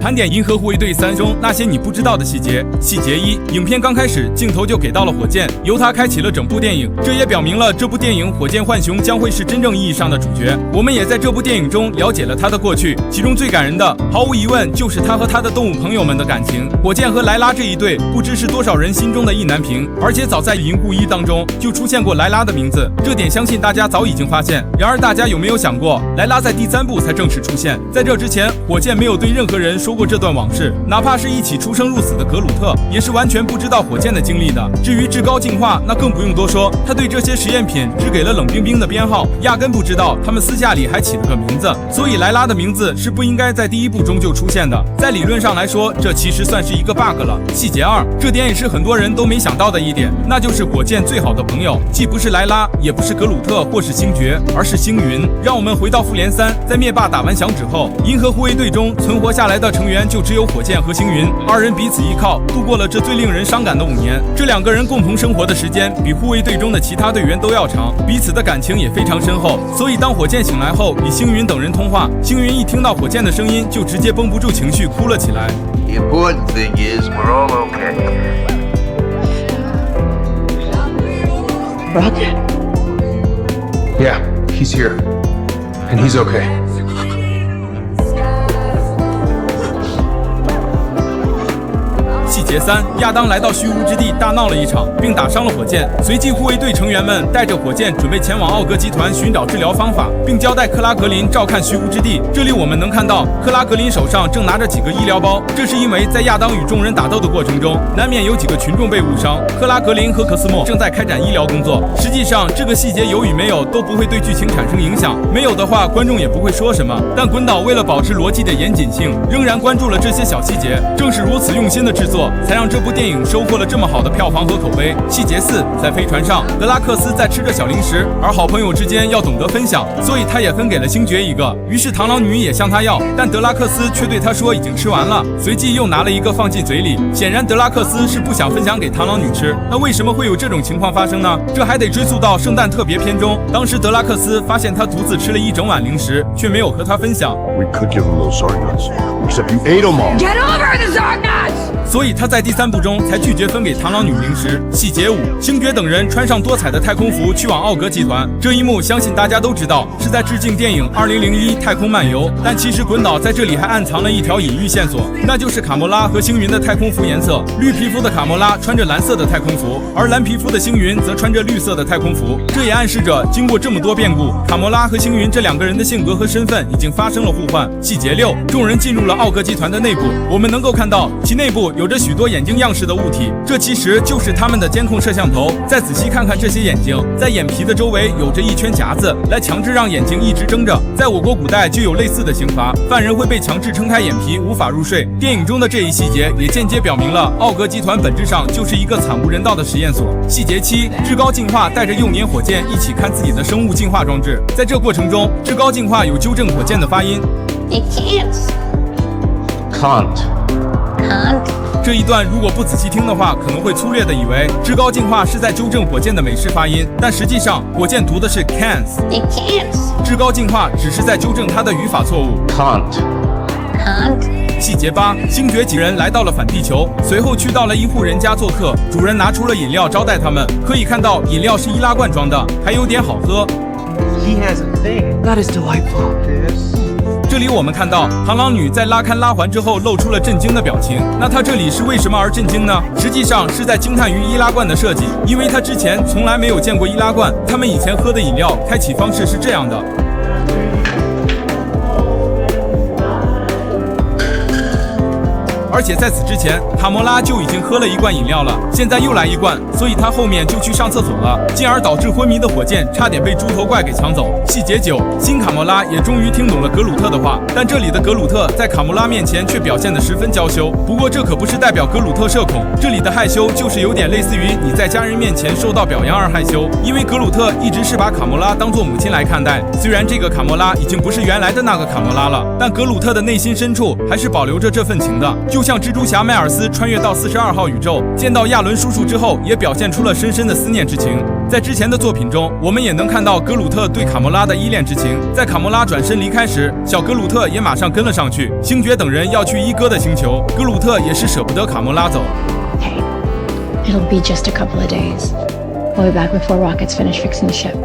盘点《银河护卫队3》中那些你不知道的细节。细节1：影片刚开始，镜头就给到了火箭，由他开启了整部电影。这也表明了这部电影火箭浣熊将会是真正意义上的主角。我们也在这部电影中了解了他的过去，其中最感人的，毫无疑问就是他和他的动物朋友们的感情。火箭和莱拉这一对，不知是多少人心中的意难平。而且早在《银护1》当中就出现过莱拉的名字，这点相信大家早已经发现。然而大家有没有想过，莱拉在第3部才正式出现，在这之前，火箭没有对任何人说过这段往事，哪怕是一起出生入死的格鲁特，也是完全不知道火箭的经历的。至于至高进化，那更不用多说，他对这些实验品只给了冷冰冰的编号，压根不知道他们私下里还起了个名字。所以莱拉的名字是不应该在第1部中就出现的。在理论上来说，这其实算是一个 bug 了。细节2，这点也是很多人都没想到的一点，那就是火箭最好的朋友既不是莱拉，也不是格鲁特或是星爵，而是星云。让我们回到复联3，在灭霸打完响指后，银河护卫队中存活下来的成员就只有火箭和星云，二人彼此依靠，度过了这最令人伤感的5年。这2个人共同生活的时间比护卫队中的其他队员都要长，彼此的感情也非常深厚。所以当火箭醒来后与星云等人通话，星云一听到火箭的声音就直接绷不住情绪哭了起来。 The important thing is we're all okay. Rocket? Yeah, he's here. And he's okay. 细节3：亚当来到虚无之地大闹了一场，并打伤了火箭。随即护卫队成员们带着火箭准备前往奥格集团寻找治疗方法，并交代克拉格林照看虚无之地。这里我们能看到克拉格林手上正拿着几个医疗包，这是因为在亚当与众人打斗的过程中，难免有几个群众被误伤。克拉格林和克斯莫正在开展医疗工作。实际上这个细节有与没有都不会对剧情产生影响，没有的话观众也不会说什么。但滚导为了保持逻辑的严谨性，仍然关注了这些小细节。正是如此用心的制作，才让这部电影收获了这么好的票房和口碑。细节4：在飞船上，德拉克斯在吃着小零食，而好朋友之间要懂得分享，所以他也分给了星爵一个。于是螳螂女也向他要，但德拉克斯却对他说已经吃完了，随即又拿了一个放进嘴里。显然德拉克斯是不想分享给螳螂女吃。那为什么会有这种情况发生呢？这还得追溯到圣诞特别篇中，当时德拉克斯发现他独自吃了一整碗零食，却没有和他分享。 We could give him those Zarnuts, except you ate them all. Get over the Zarnuts! 所以他在第3部中才拒绝分给螳螂女零食。细节5：星爵等人穿上多彩的太空服去往奥格集团，这一幕相信大家都知道是在致敬电影《2001太空漫游》，但其实滚导在这里还暗藏了一条隐喻线索，那就是卡莫拉和星云的太空服颜色。绿皮肤的卡莫拉穿着蓝色的太空服，而蓝皮肤的星云则穿着绿色的太空服。这也暗示着经过这么多变故，卡莫拉和星云这2个人的性格和身份已经发生了互换。细节6：众人进入了奥格集团的内部，我们能够看到其内部有着许多眼睛样式的物体，这其实就是他们的监控摄像头。再仔细看看这些眼睛，在眼皮的周围有着一圈夹子，来强制让眼睛一直睁着。在我国古代就有类似的刑罚，犯人会被强制撑开眼皮，无法入睡。电影中的这一细节也间接表明了奥格集团本质上就是一个惨无人道的实验所。细节7：至高进化带着幼年火箭一起看自己的生物进化装置，在这过程中，至高进化有纠正火箭的发音。 It can't. Can't. Can't. 这一段如果不仔细听的话，可能会粗略的以为至高进化是在纠正火箭的美式发音，但实际上火箭读的是 can't， It can't. 至高进化只是在纠正它的语法错误。 Can't. Can't. 细节8：星爵几人来到了反地球，随后去到了一户人家做客，主人拿出了饮料招待他们。可以看到饮料是易拉罐装的，还有点好喝。 He has a thing. That is delightful. This. 这里我们看到螳螂女在拉开拉环之后露出了震惊的表情，那她这里是为什么而震惊呢？实际上是在惊叹于易拉罐的设计，因为她之前从来没有见过易拉罐，他们以前喝的饮料开启方式是这样的。 而且在此之前，卡莫拉就已经喝了一罐饮料了，现在又来一罐，所以他后面就去上厕所了，进而导致昏迷的火箭差点被猪头怪给抢走。细节9：新卡莫拉也终于听懂了格鲁特的话，但这里的格鲁特在卡莫拉面前却表现得十分娇羞。不过这可不是代表格鲁特社恐，这里的害羞就是有点类似于你在家人面前受到表扬而害羞，因为格鲁特一直是把卡莫拉当作母亲来看待。虽然这个卡莫拉已经不是原来的那个卡莫拉了，但格鲁特的内心深处还是保留着这份情的。就就像蜘蛛侠迈尔斯穿越到42号宇宙，见到亚伦叔叔之后，也表现出了深深的思念之情。在之前的作品中，我们也能看到格鲁特对卡莫拉的依恋之情。在卡莫拉转身离开时，小格鲁特也马上跟了上去。星爵等人要去伊哥的星球，格鲁特也是舍不得卡莫拉走。Hey, it'll be just a couple of days. We'll be back before Rockets finish fixing the ship.